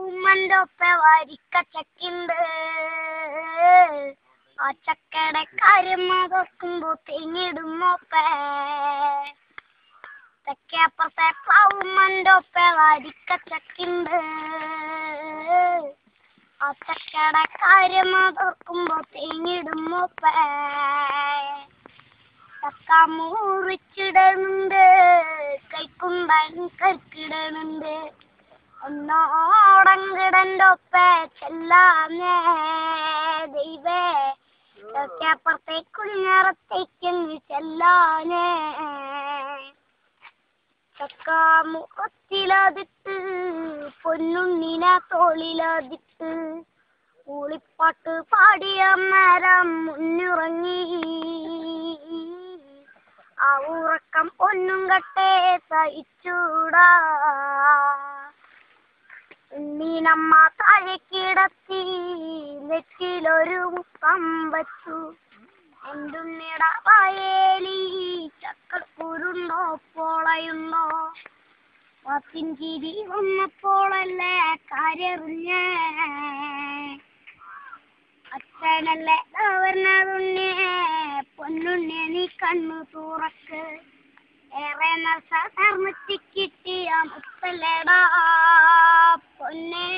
പ്ലാവുമ്മൻ്റെ ഒപ്പ വരിക്ക ചക്കുണ്ട്. ആ ചക്കയുടെ കാര്യം അതൊക്കുമ്പോ തെങ്ങിടുമോപ്പേ. തെക്കേപ്പുറത്തെ പ്ലാവുമ്മൻ്റെ ഒപ്പ വരിക്ക ചക്കുണ്ട്. ആ ചക്കയുടെ കാര്യം അതൊക്കുമ്പോ തെങ്ങിടുമോപ്പേ. ചക്ക മുറിച്ചിടണുണ്ട്, കൈക്കുമ്പൻ കൈക്കിടണുണ്ട്. എന്നോടങ്കിടൻ്റെ ഒപ്പ ചെല്ലാന്നേ ദൈവേ. ചക്കപ്പുറത്തെ കുഞ്ഞറത്തേക്കങ്ങ് ചെല്ലാനേ. ചക്ക മുഖത്തിലതിട്ട് പൊന്നുണ്ണിനെ തോളിലതിട്ട് കൂളിപ്പാട്ട് പാടിയ മരം മുന്നിറങ്ങി. ആ ഉറക്കം പൊന്നും കട്ടേ സഹിച്ചൂടാ. ഉണ്ണീനമ്മ താഴെ കിടത്തി നെറ്റിലൊരു മുത്തം വച്ചു. എന്തുണ്ണിട വായേലി ചക്കക്കുരുണ്ടോ പോളയുണ്ടോ. പത്തിൻകിരി വന്നപ്പോളല്ലേ കാര്യറിഞ്ഞേ. അച്ഛനല്ലേ പറഞ്ഞതുണ്ണിയെ പൊന്നുണ്ണിയെ നീ കണ്ണു തുറക്ക്. ഏറെ നർമ്മത്തി കിട്ടിയ മുത്തല്ലേടാ പൊന്നെ.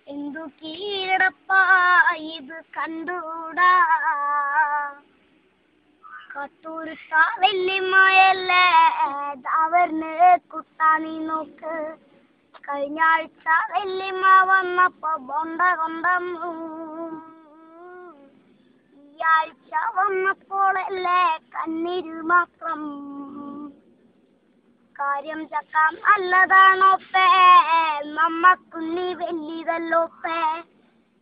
എന്തു കീഴടപ്പാ ഇത് കണ്ടൂടാ. കട്ടൂരുത്ത വെല്ലിമായല്ലേ അവരിന് കുട്ടാ നീ നോക്ക്. കഴിഞ്ഞ ആഴ്ച വെല്ലിമ വന്നപ്പോ ബൊണ്ട കൊണ്ടന്നു. ഈ ആഴ്ച വന്നപ്പോഴല്ലേ കണ്ണീര് മാത്രം. കാര്യം ചക്ക നല്ലതാണോപ്പേ, നമ്മക്കുണ്ണി വലിയതല്ലോപ്പേ.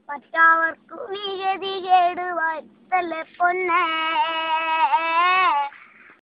മറ്റവർക്ക് നീ ഗതി കേട് വരുത്തല്ലേ പൊന്നേ.